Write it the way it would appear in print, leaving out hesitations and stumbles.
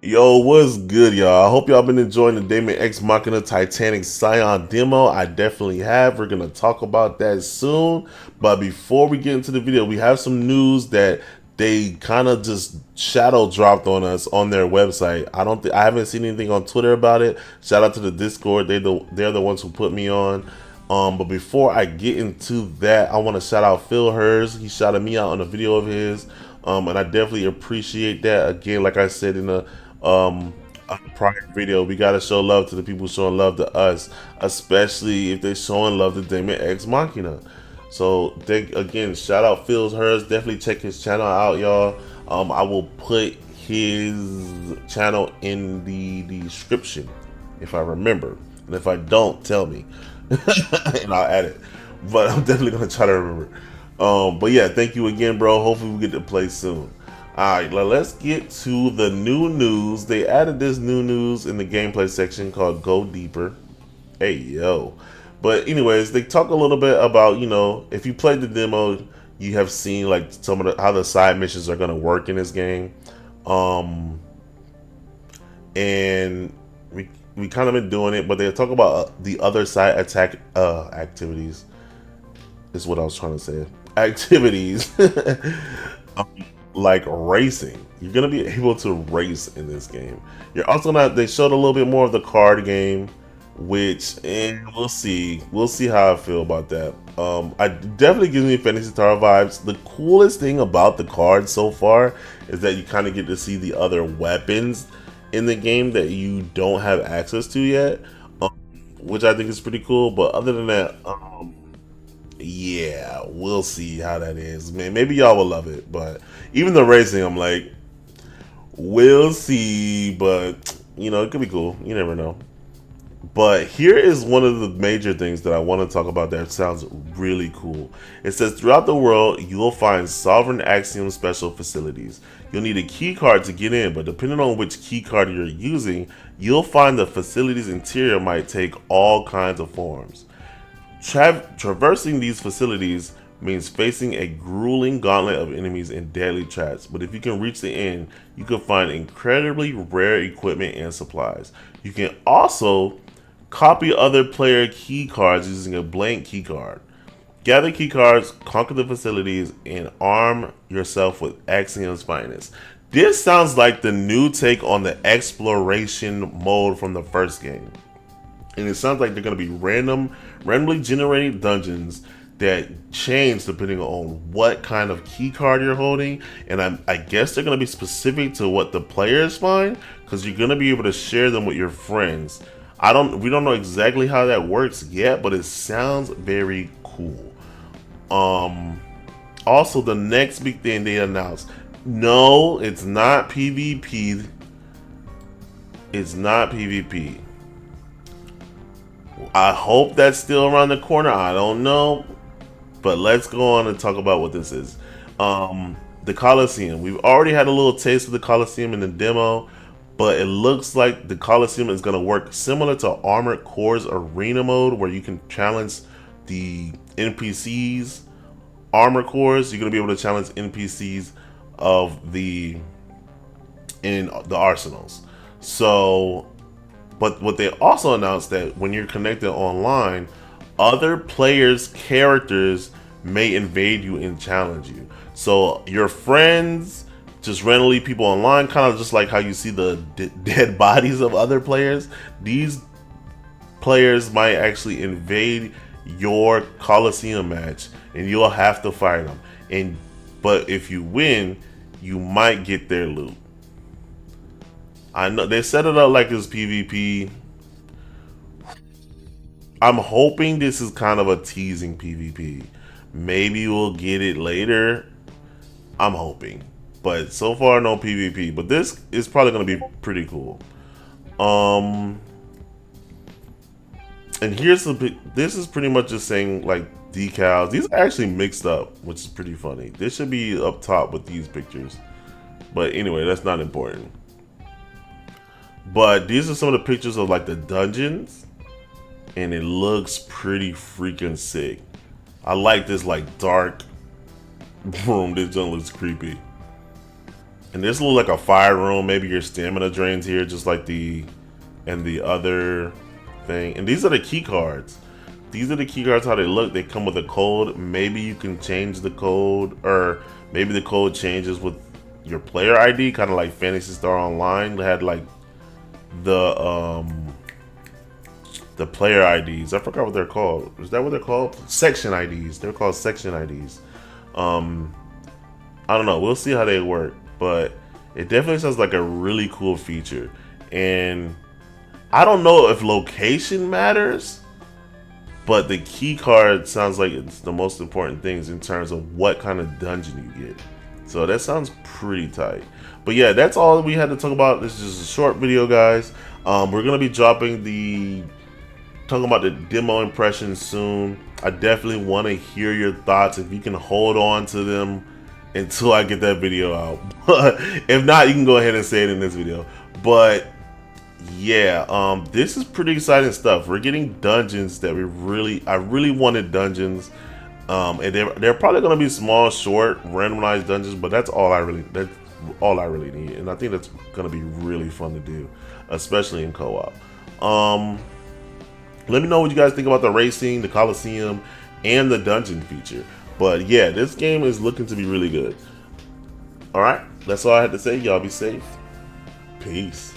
Yo, what's good, y'all? I hope y'all been enjoying the Daemon X Machina Titanic Scion demo. I definitely have. We're gonna talk about that soon. But before we get into the video, we have some news that they kind of just shadow dropped on us on their website. I haven't seen anything on Twitter about it. Shout out to the Discord. They're the ones who put me on. But before I get into that, I want to shout out Phil Hers. He shouted me out on a video of his. And I definitely appreciate that. Again, like I said in a prior video, we gotta show love to the people showing love to us, especially if they're showing love to Daemon X Machina. So again, shout out Phil's Hers. Definitely check his channel out, y'all. I will put his channel in the description if I remember, and if I don't, tell me, and I'll add it. But I'm definitely gonna try to remember. But yeah, thank you again, bro. Hopefully we get to play soon. Alright, let's get to the new news. They added this new news in the gameplay section called Go Deeper. Hey, yo. But anyways, they talk a little bit about, if you played the demo, you have seen like some of how the side missions are going to work in this game. Um, and we kind of been doing it, but they talk about the other side attack activities is what I was trying to say. Activities. Like racing. You're gonna be able to race in this game. You're also not. They showed a little bit more of the card game, which we'll see. We'll see how I feel about that. I definitely gives me Fantasy Star vibes. The coolest thing about the cards so far is that you kind of get to see the other weapons in the game that you don't have access to yet, which I think is pretty cool. But other than that, yeah, we'll see how that is, man. Maybe y'all will love it, but even the racing, I'm like, we'll see. But it could be cool. You never know. But here is one of the major things that I want to talk about that sounds really cool. It says throughout the world, you will find sovereign Axiom special facilities. You'll need a key card to get in, but depending on which key card you're using, you'll find the facility's interior might take all kinds of forms. Traversing these facilities means facing a grueling gauntlet of enemies and deadly traps, but if you can reach the end, you can find incredibly rare equipment and supplies. You can also copy other player key cards using a blank key card. Gather key cards, conquer the facilities, and arm yourself with Axiom's finest. This sounds like the new take on the exploration mode from the first game. And it sounds like they're going to be randomly generated dungeons that change depending on what kind of key card you're holding. And I guess they're going to be specific to what the players find, because you're going to be able to share them with your friends. We don't know exactly how that works yet, but it sounds very cool. Also, the next big thing they announced, no, it's not PvP. It's not PvP. I hope that's still around the corner. I don't know. But let's go on and talk about what this is. The Coliseum. We've already had a little taste of the Coliseum in the demo, but it looks like the Coliseum is going to work similar to Armored Core's Arena mode, where you can challenge the NPCs. Armored Cores, you're going to be able to challenge NPCs in the arsenals. So, but what they also announced that when you're connected online, other players' characters may invade you and challenge you. So your friends, just randomly people online, kind of just like how you see the dead bodies of other players, these players might actually invade your Coliseum match and you'll have to fight them. But if you win, you might get their loot. I know they set it up like it's PvP. I'm hoping this is kind of a teasing PvP. Maybe we'll get it later. I'm hoping. But so far, no PvP. But this is probably going to be pretty cool. And this is pretty much just saying like decals. These are actually mixed up, which is pretty funny. This should be up top with these pictures. But anyway, that's not important. But these are some of the pictures of like the dungeons, and it looks pretty freaking sick. I like this like dark room. This one looks creepy. And this looks like a fire room. Maybe your stamina drains here, just like the other thing. And these are the key cards. These are the key cards, how they look. They come with a code. Maybe you can change the code, or maybe the code changes with your player ID, kind of like Phantasy Star Online. They had like the player IDs. I forgot what they're called. Is that what they're called? Section IDs. They're called section IDs. I don't know. We'll see how they work, but it definitely sounds like a really cool feature. And I don't know if location matters, but the key card sounds like it's the most important things in terms of what kind of dungeon you get. So that sounds pretty tight. But yeah, that's all we had to talk about. This is just a short video, guys. We're gonna be talking about the demo impressions soon. I definitely want to hear your thoughts. If you can hold on to them until I get that video out. But if not, you can go ahead and say it in this video. But yeah, this is pretty exciting stuff. We're getting dungeons that I really wanted dungeons. And they're probably gonna be small, short, randomized dungeons, but that's all I really need. And I think that's gonna be really fun to do, especially in co-op. Let me know what you guys think about the racing, the Coliseum, and the dungeon feature. But yeah, this game is looking to be really good. Alright, that's all I had to say. Y'all be safe. Peace.